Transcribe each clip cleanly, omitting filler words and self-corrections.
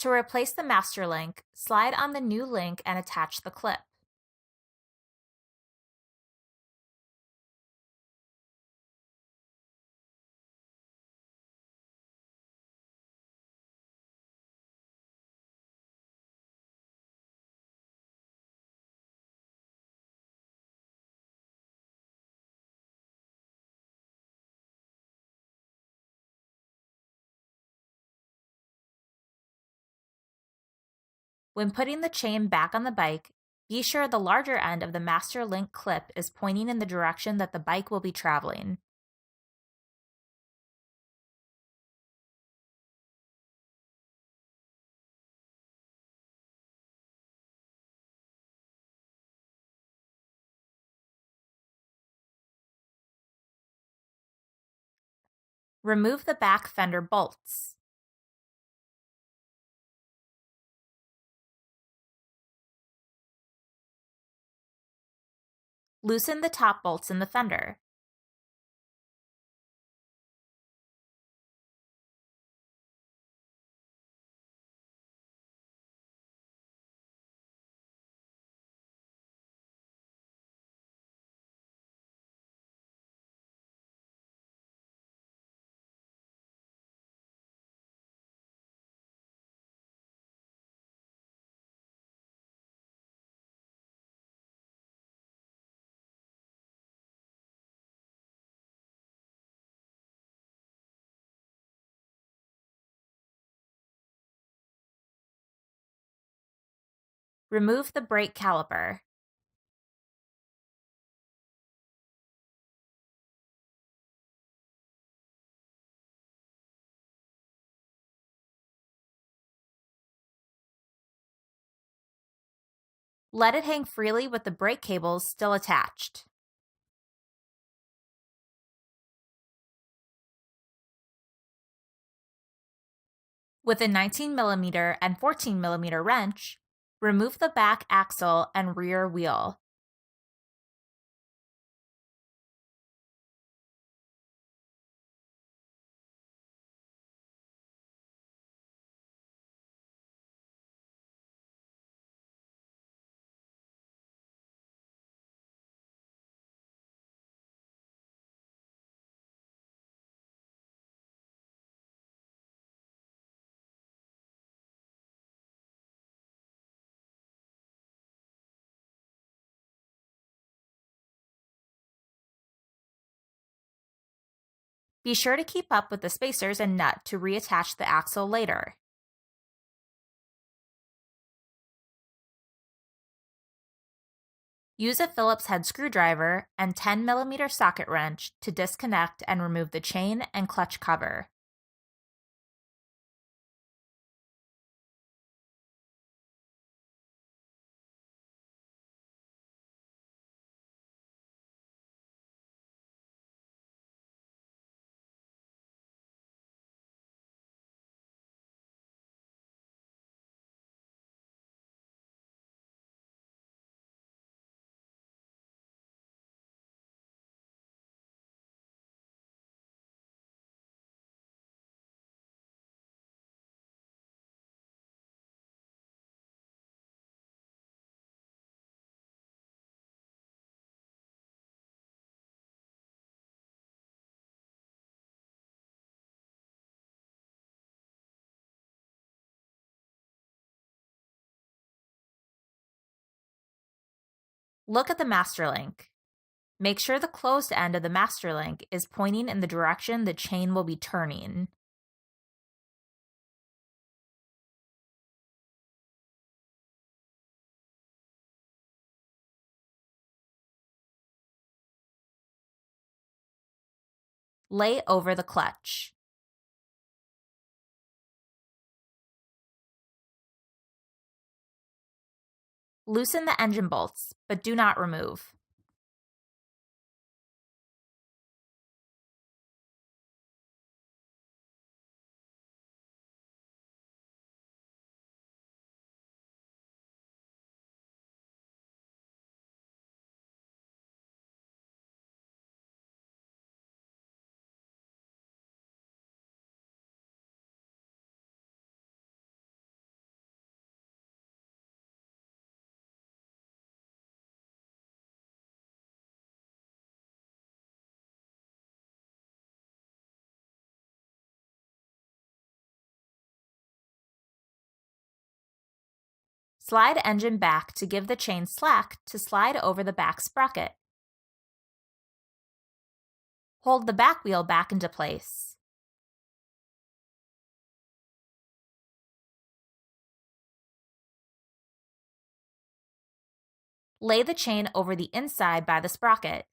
To replace the master link, slide on the new link and attach the clip. When putting the chain back on the bike, be sure the larger end of the master link clip is pointing in the direction that the bike will be traveling. Remove the back fender bolts. Loosen the top bolts in the fender. Remove the brake caliper. Let it hang freely with the brake cables still attached. With a 19mm and 14mm wrench, remove the back axle and rear wheel. Be sure to keep up with the spacers and nut to reattach the axle later. Use a Phillips head screwdriver and 10mm socket wrench to disconnect and remove the chain and clutch cover. Look at the master link. Make sure the closed end of the master link is pointing in the direction the chain will be turning. Lay over the clutch. Loosen the engine bolts, but do not remove. Slide engine back to give the chain slack to slide over the back sprocket. Hold the back wheel back into place. Lay the chain over the inside by the sprocket.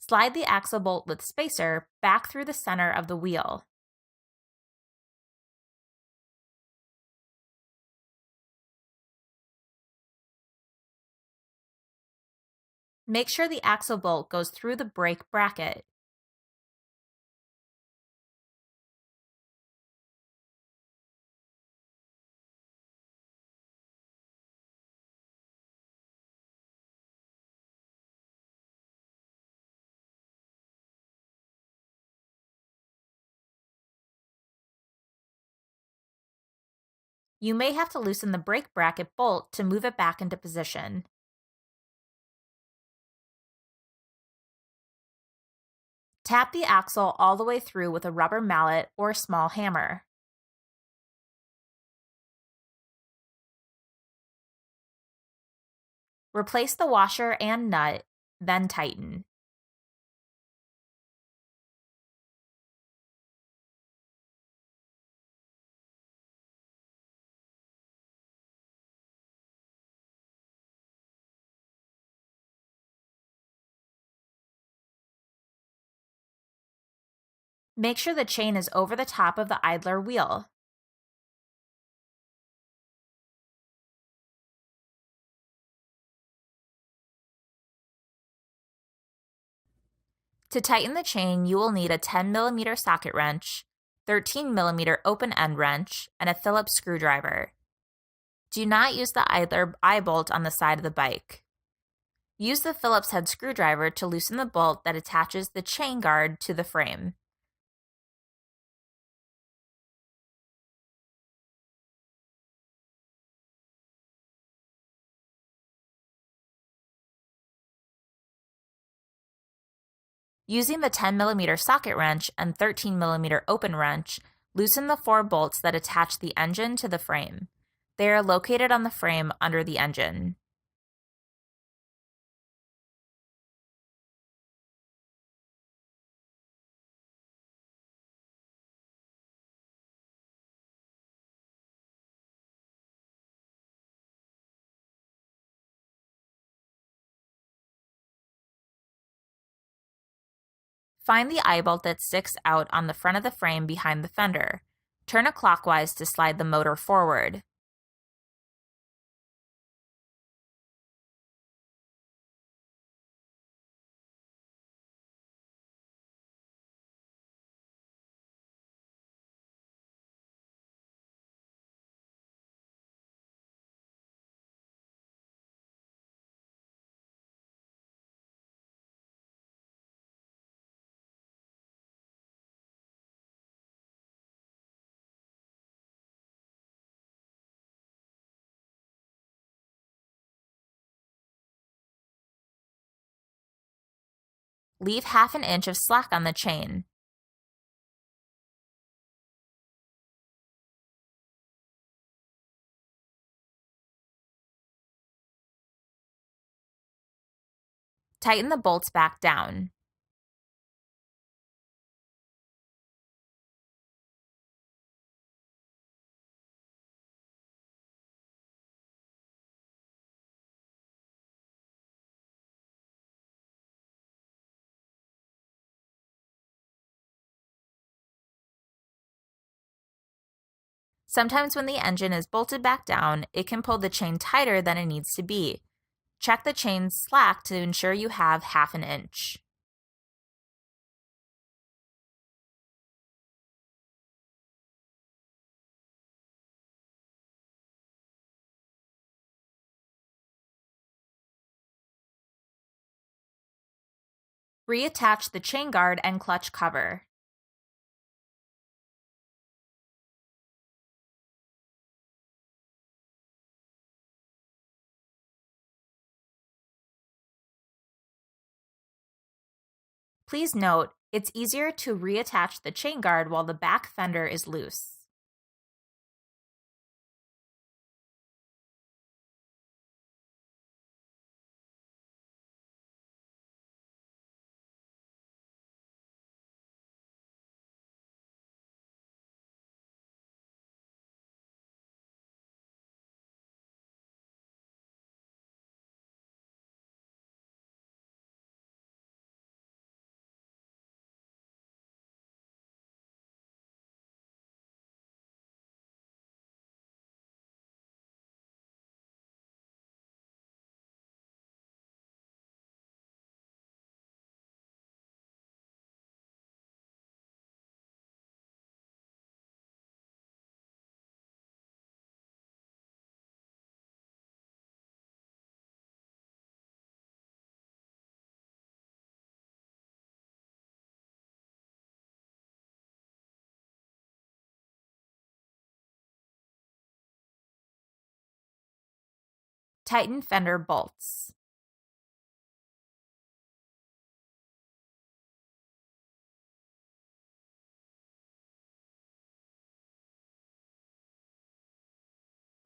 Slide the axle bolt with spacer back through the center of the wheel. Make sure the axle bolt goes through the brake bracket. You may have to loosen the brake bracket bolt to move it back into position. Tap the axle all the way through with a rubber mallet or small hammer. Replace the washer and nut, then tighten. Make sure the chain is over the top of the idler wheel. To tighten the chain, you will need a 10mm socket wrench, 13mm open end wrench, and a Phillips screwdriver. Do not use the idler eye bolt on the side of the bike. Use the Phillips head screwdriver to loosen the bolt that attaches the chain guard to the frame. Using the 10mm socket wrench and 13mm open wrench, loosen the 4 bolts that attach the engine to the frame. They are located on the frame under the engine. Find the eye bolt that sticks out on the front of the frame behind the fender. Turn it clockwise to slide the motor forward. Leave half an inch of slack on the chain. Tighten the bolts back down. Sometimes when the engine is bolted back down, it can pull the chain tighter than it needs to be. Check the chain's slack to ensure you have half an inch. Reattach the chain guard and clutch cover. Please note, it's easier to reattach the chain guard while the back fender is loose. Tighten fender bolts.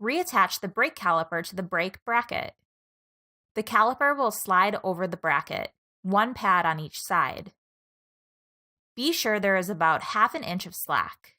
Reattach the brake caliper to the brake bracket. The caliper will slide over the bracket, one pad on each side. Be sure there is about half an inch of slack.